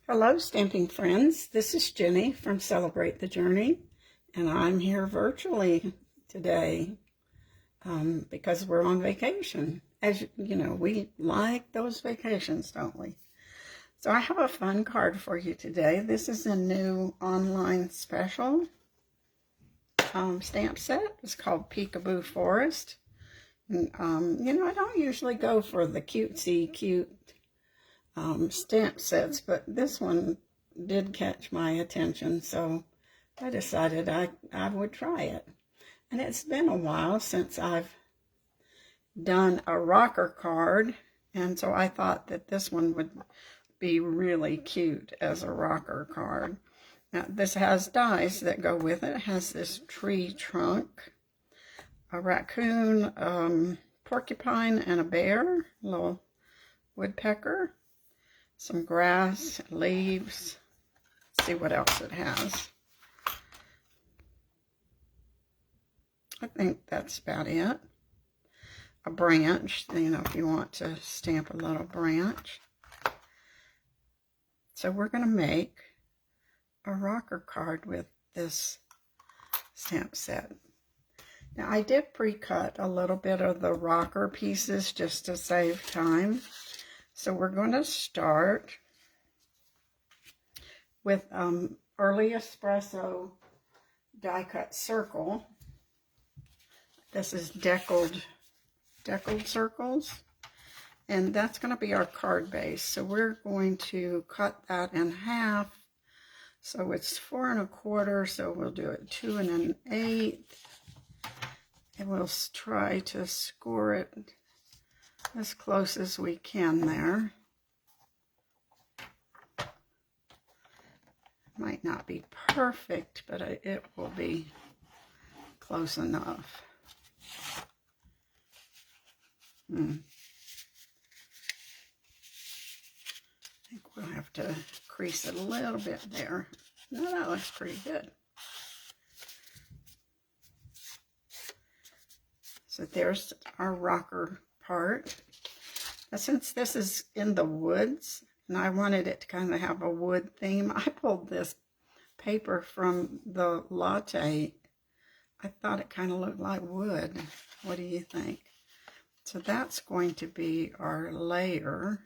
Hello, stamping friends. This is Jenny from Celebrate the Journey, and I'm here virtually today because we're on vacation. As you know, we like those vacations, don't we? So I have a fun card for you today. This is a new online special stamp set. It's called Peekaboo Forest. And, I don't usually go for the cute stamp sets, but this one did catch my attention, so I decided I would try it. And it's been a while since I've done a rocker card, and so I thought that this one would be really cute as a rocker card. Now, this has dies that go with it. It has this tree trunk, a raccoon, porcupine, and a bear, a little woodpecker, some grass, leaves. Let's see what else it has. I think that's about it. A branch, if you want to stamp a little branch. So we're going to make a rocker card with this stamp set. Now, I did pre-cut a little bit of the rocker pieces just to save time. So we're going to start with Early Espresso die cut circle. This is deckled circles, and that's going to be our card base. So we're going to cut that in half. So it's 4 1/4. So we'll do it 2 1/8, and we'll try to score it as close as we can there. Might not be perfect, but it will be close enough. I think we'll have to crease it a little bit there. No, that looks pretty good. So there's our rocker part. Now, since this is in the woods, and I wanted it to kind of have a wood theme, I pulled this paper from the latte. I thought it kind of looked like wood. What do you think? So that's going to be our layer.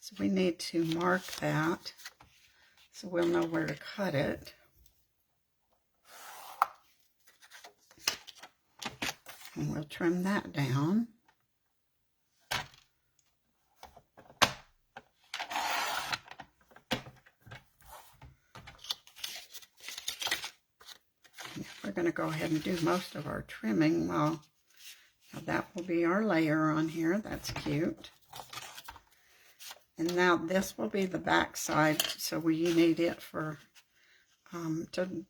So we need to mark that so we'll know where to cut it. And we'll trim that down. We're going to go ahead and do most of our trimming. Well, now that will be our layer on here. That's cute. And now this will be the back side, so we need it for to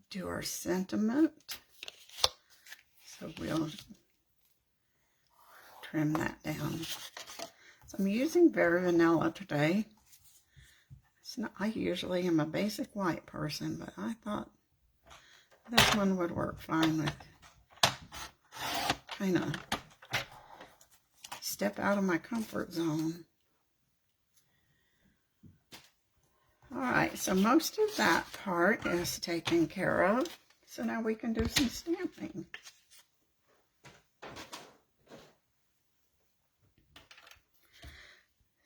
do our sentiment. So we'll trim that down. So I'm using Very Vanilla today. I usually am a basic white person, but I thought this one would work fine with kind of step out of my comfort zone. All right, so most of that part is taken care of. So now we can do some stamping.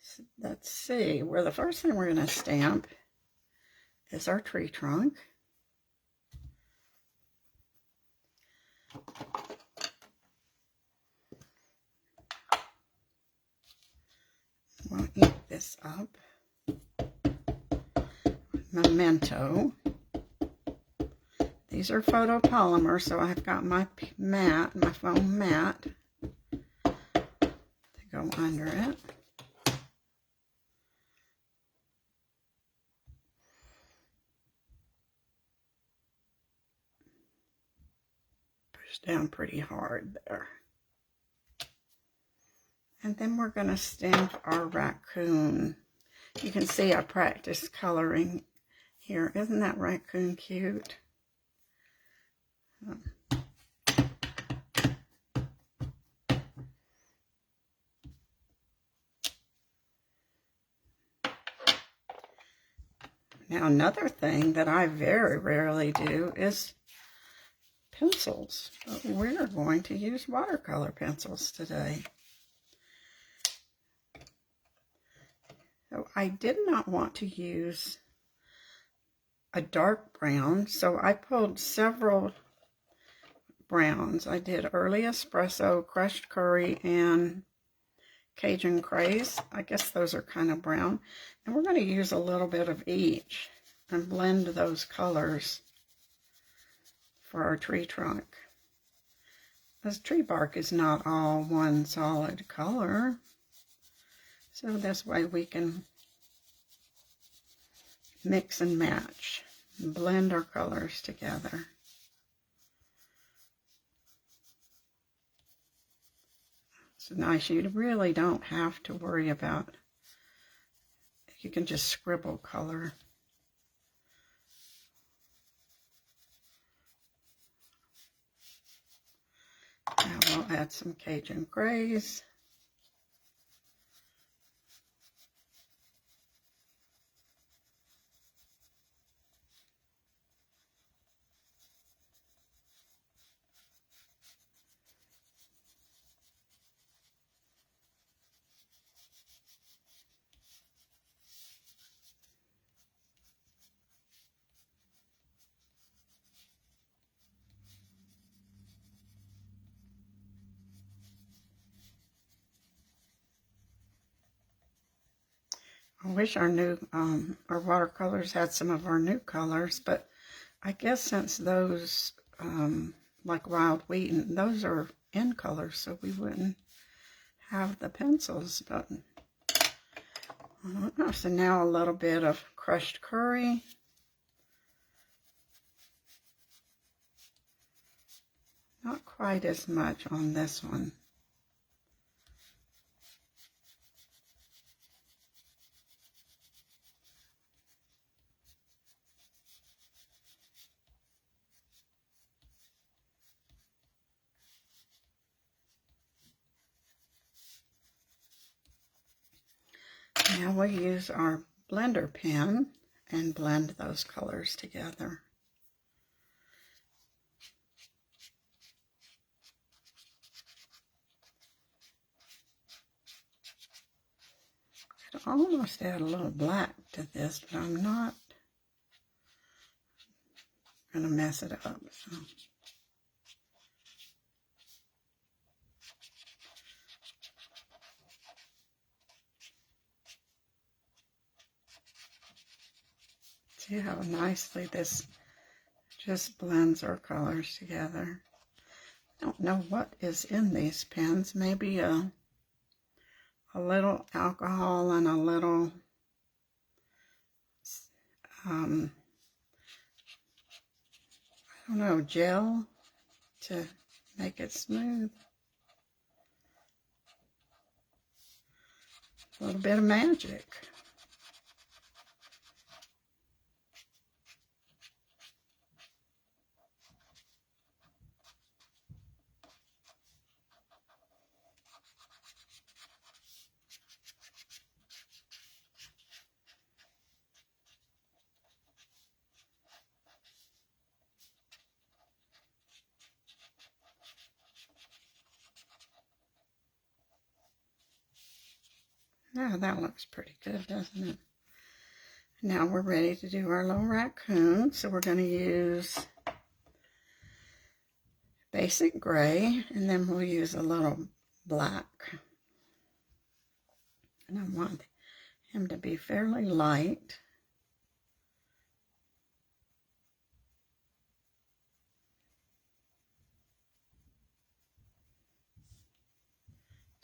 So let's see, the first thing we're going to stamp is our tree trunk. We'll ink this up. Memento. These are photopolymer, so I've got my mat, my foam mat, to go under it. Push down pretty hard there. And then we're going to stamp our raccoon. You can see I practiced coloring here. Isn't that raccoon cute? Now, another thing that I very rarely do is pencils. But we're going to use watercolor pencils today. So I did not want to use a dark brown, so I pulled several browns. I did early espresso, crushed curry, and Cajun craze. I guess those are kind of brown. And we're going to use a little bit of each and blend those colors for our tree trunk. This tree bark is not all one solid color. So this way we can mix and match, and blend our colors together. It's nice. You really don't have to worry about, you can just scribble color. Now we'll add some Cajun grays. I wish our our watercolors had some of our new colors, but I guess since those, like Wild Wheat, and those are in colors, so we wouldn't have the pencils. But I don't know. So now a little bit of crushed curry. Not quite as much on this one. Now we'll use our blender pen and blend those colors together. I'd almost add a little black to this, but I'm not going to mess it up. So. See how nicely this just blends our colors together. I don't know what is in these pens. Maybe a little alcohol and a little I don't know, gel to make it smooth. A little bit of magic. Yeah, that looks pretty good, doesn't it? Now we're ready to do our little raccoon. So we're going to use basic gray, and then we'll use a little black. And I want him to be fairly light.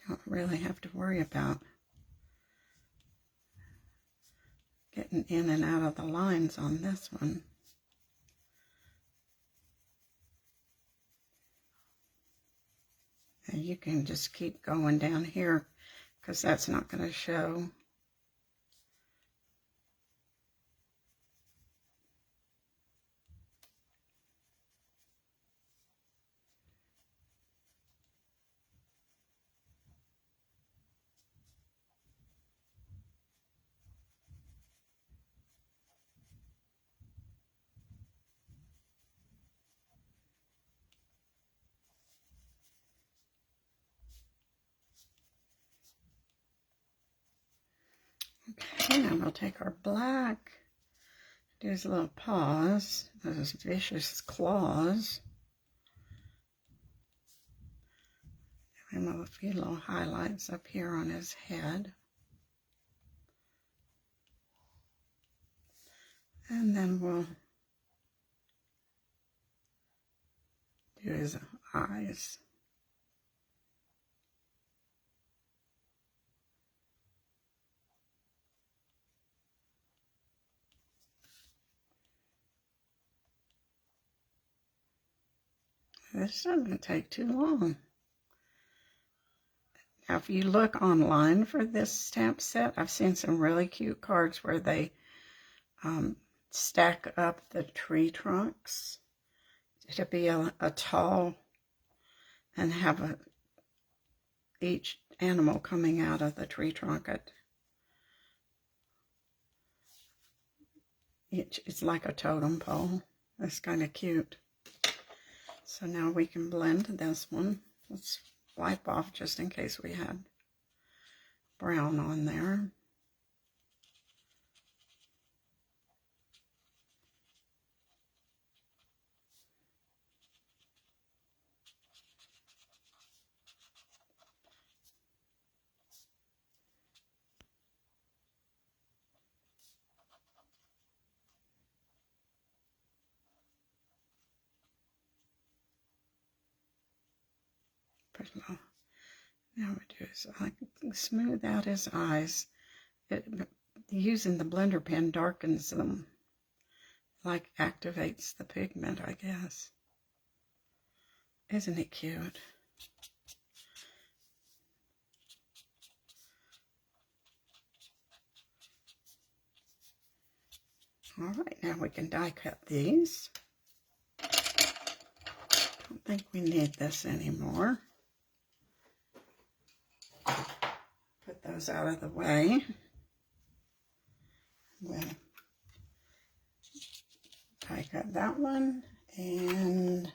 Don't really have to worry about getting in and out of the lines on this one. And you can just keep going down here because that's not going to show. Okay, now we'll take our black, do his little paws, those vicious claws. And a few little highlights up here on his head. And then we'll do his eyes. This doesn't take too long. Now, if you look online for this stamp set, I've seen some really cute cards where they stack up the tree trunks to be a tall and have each animal coming out of the tree trunk. It's like a totem pole. That's kind of cute. So now we can blend this one. Let's wipe off just in case we had brown on there. Now we do is I smooth out his eyes. Using the blender pen darkens them, like activates the pigment, I guess. Isn't it cute? All right, now we can die cut these. Don't think we need this anymore. Put those out of the way. We'll die cut that one, and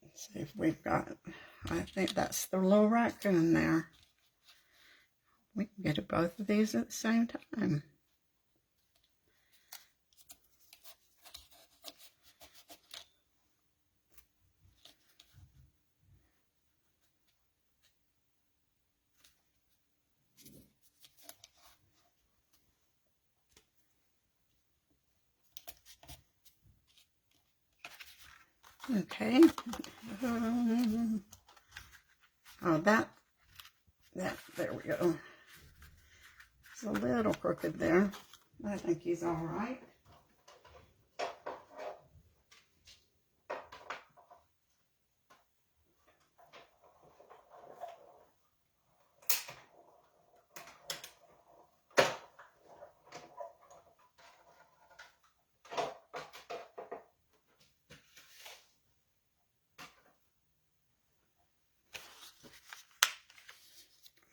let's see if we've got, I think that's the little raccoon there. We can get both of these at the same time. Okay. Oh, there we go. It's a little crooked there. I think he's all right.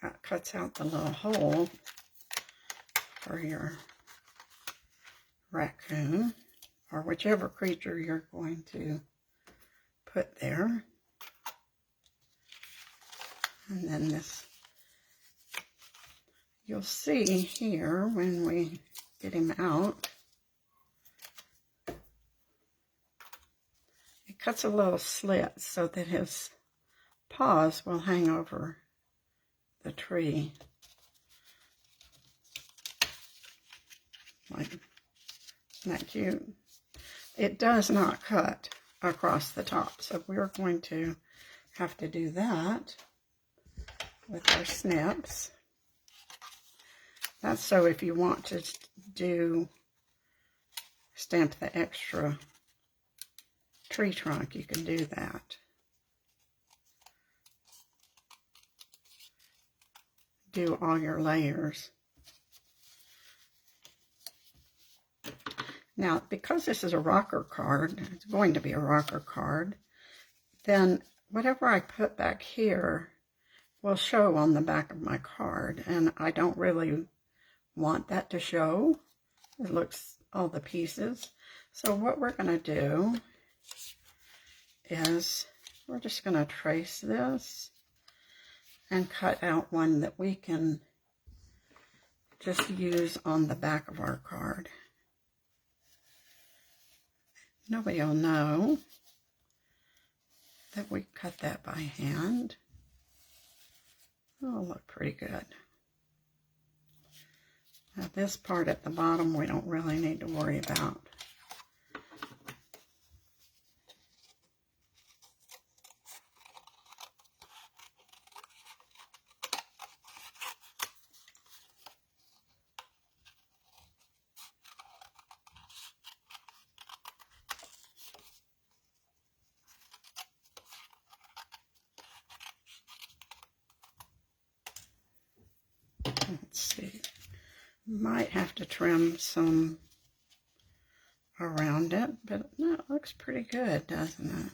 That cuts out the little hole for your raccoon, or whichever creature you're going to put there. And then this, you'll see here when we get him out, it cuts a little slit so that his paws will hang over the tree. Like, isn't that cute? It does not cut across the top, so we're going to have to do that with our snips. That's so if you want to stamp the extra tree trunk, you can do that. Do all your layers. Now, because this is a rocker card, it's going to be a rocker card, then whatever I put back here will show on the back of my card, and I don't really want that to show. It looks all the pieces. So what we're going to do is we're just going to trace this and cut out one that we can just use on the back of our card. Nobody will know that we cut that by hand. It'll look pretty good. Now this part at the bottom we don't really need to worry about. Let's see. Might have to trim some around it, but no, it looks pretty good, doesn't it?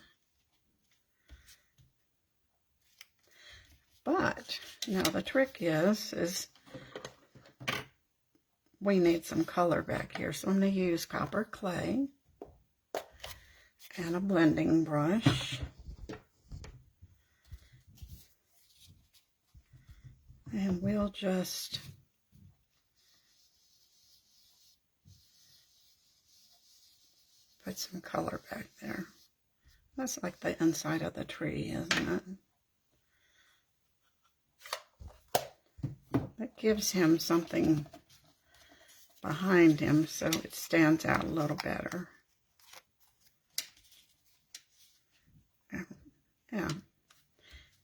But now the trick is we need some color back here. So I'm going to use copper clay and a blending brush. And we'll just put some color back there. That's like the inside of the tree, isn't it? That gives him something behind him so it stands out a little better. Yeah.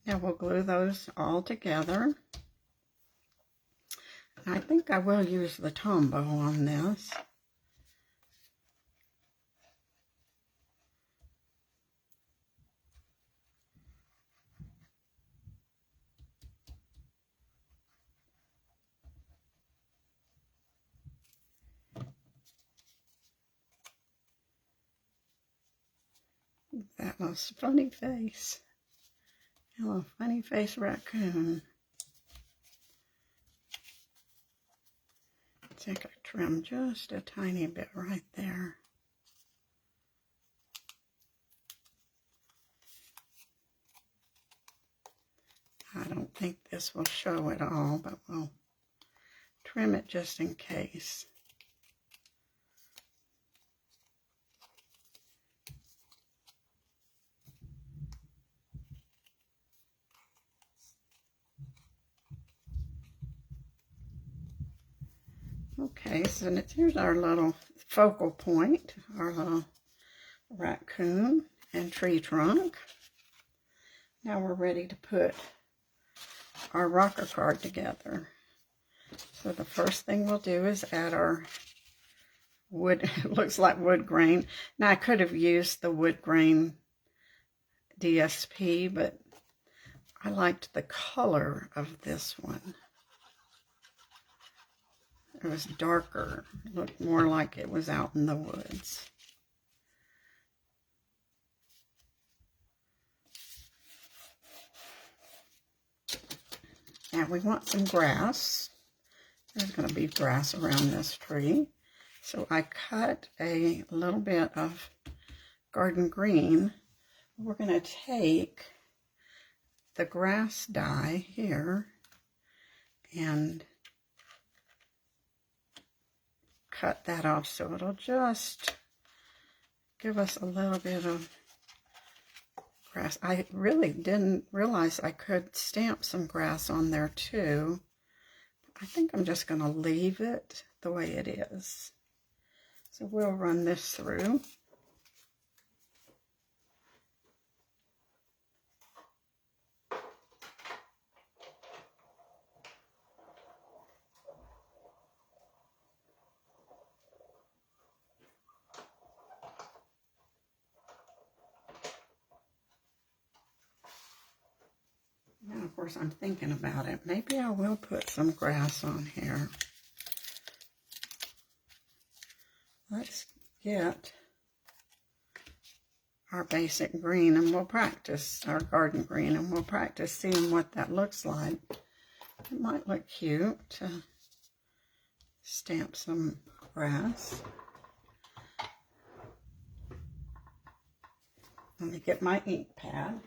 Now we'll glue those all together. I think I will use the Tombow on this. That most funny face. A little funny face raccoon. I think I trim just a tiny bit right there. I don't think this will show it all, but we'll trim it just in case. Okay, so here's our little focal point, our little raccoon and tree trunk. Now we're ready to put our rocker card together. So the first thing we'll do is add our wood, it looks like wood grain. Now I could have used the wood grain DSP, but I liked the color of this one. It was darker. It looked more like it was out in the woods. Now we want some grass. There's going to be grass around this tree. So I cut a little bit of garden green. We're going to take the grass dye here and cut that off so it'll just give us a little bit of grass. I really didn't realize I could stamp some grass on there too. I think I'm just going to leave it the way it is. So we'll run this through. Now, of course, I'm thinking about it. Maybe I will put some grass on here. Let's get our basic green and we'll practice our garden green and we'll practice seeing what that looks like. It might look cute to stamp some grass. Let me get my ink pad.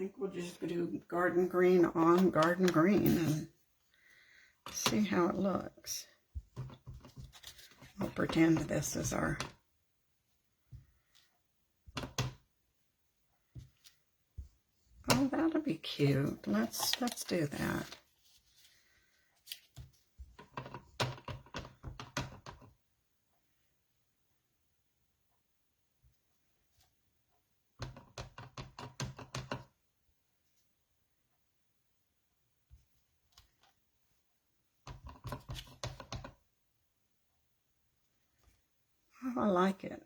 think we'll just do garden green on garden green and see how it looks. I'll pretend this is our oh, that'll be cute. Let's do that. Oh, I like it.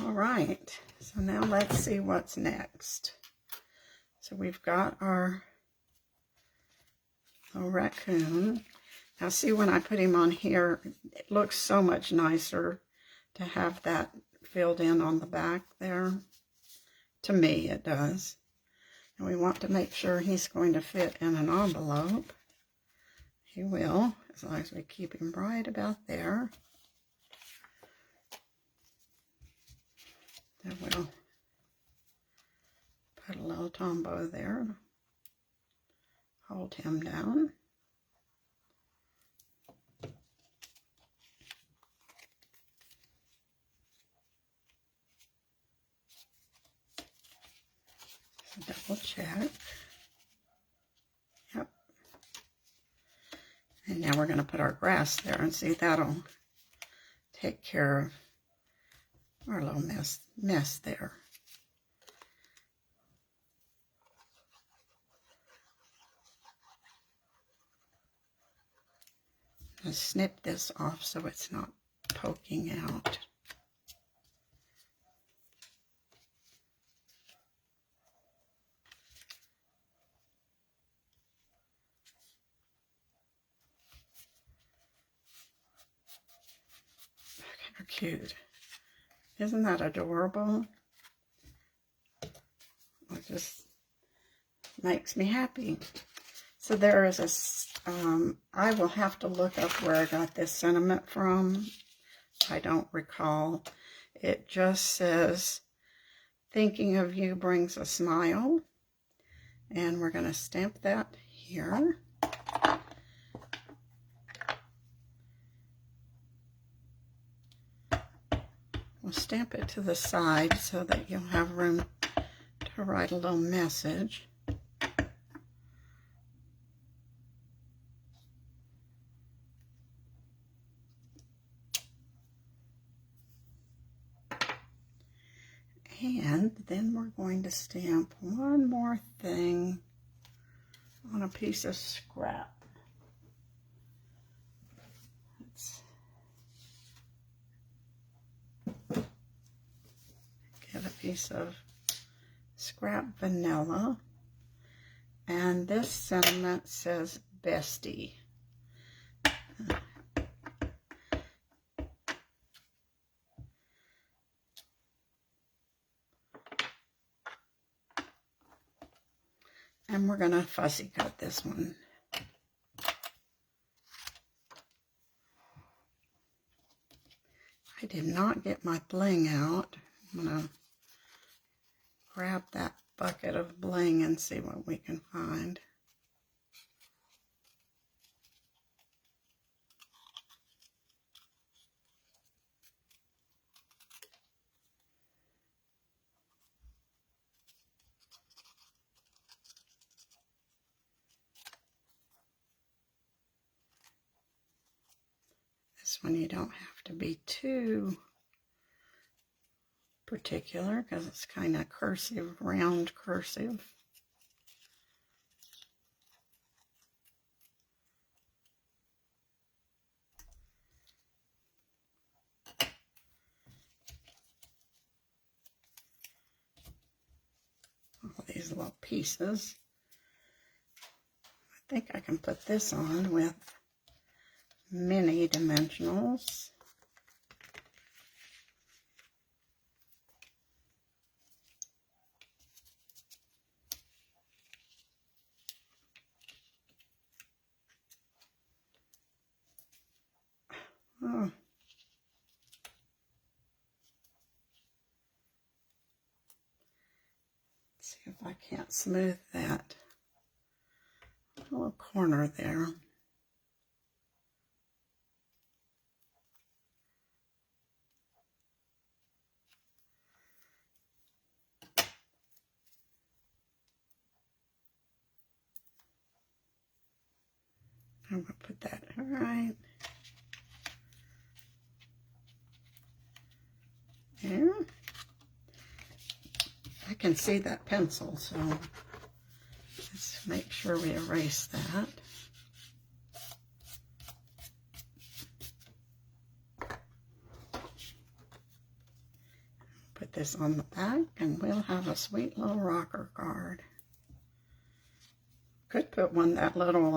All right, so now let's see what's next. So we've got our little raccoon. Now see, when I put him on here, it looks so much nicer to have that filled in on the back there. To me, it does. And we want to make sure he's going to fit in an envelope. He will, as long as we keep him right about there. Then we'll put a little Tombow there. Hold him down. Double check. Yep. And now we're going to put our grass there and see, that'll take care of our little mess there. I'll snip this off so it's not poking out. Look how cute. Isn't that adorable? It just makes me happy. So there is a, I will have to look up where I got this sentiment from. I don't recall. It just says, thinking of you brings a smile. And we're going to stamp that here. We'll stamp it to the side so that you'll have room to write a little message. And then we're going to stamp one more thing on a piece of scrap. Let's get a piece of scrap vanilla. And this sentiment says, bestie. And we're going to fussy cut this one. I did not get my bling out. I'm going to grab that bucket of bling and see what we can find. This one you don't have to be too particular because it's kind of cursive, round cursive. All these little pieces. I think I can put this on with mini dimensionals. Oh. if I can't smooth that little corner there. I'm going to put that right there. I can see that pencil, so let's make sure we erase that. Put this on the back and we'll have a sweet little rocker card. Could put one that little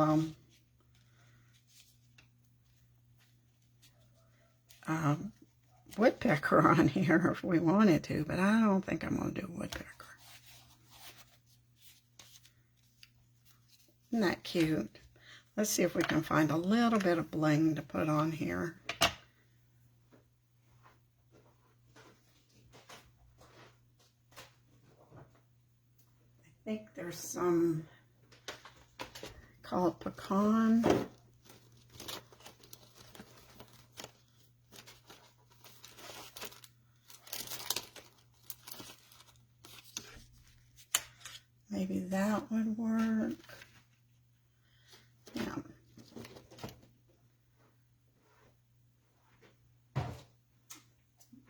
woodpecker on here if we wanted to, but I don't think I'm going to do a woodpecker. Isn't that cute? Let's see if we can find a little bit of bling to put on here. I think there's some, call it pecan. Maybe that would work. Yeah.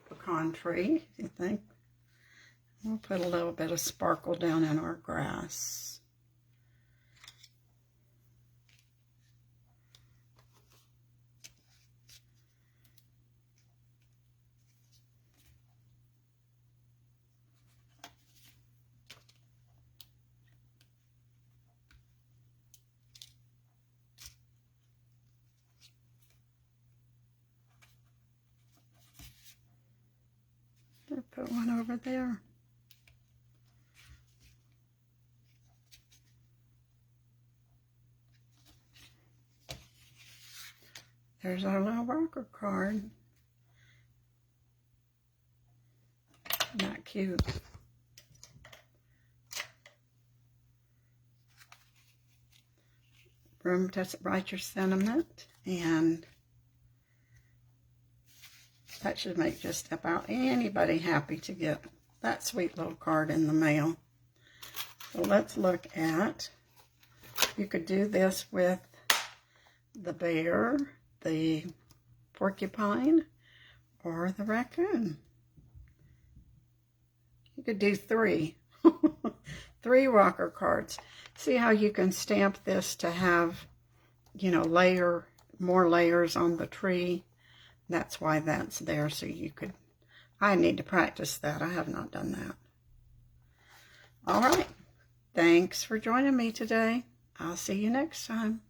Pecan tree, you think? We'll put a little bit of sparkle down in our grass. I'll put one over there. There's our little rocker card. Isn't that cute? Room to write your sentiment, and that should make just about anybody happy to get that sweet little card in the mail. So let's look at, you could do this with the bear, the porcupine, or the raccoon. You could do 3. 3 rocker cards. See how you can stamp this to have, you know, more layers on the tree. That's why that's there, so you could, I need to practice that. I have not done that. All right. Thanks for joining me today. I'll see you next time.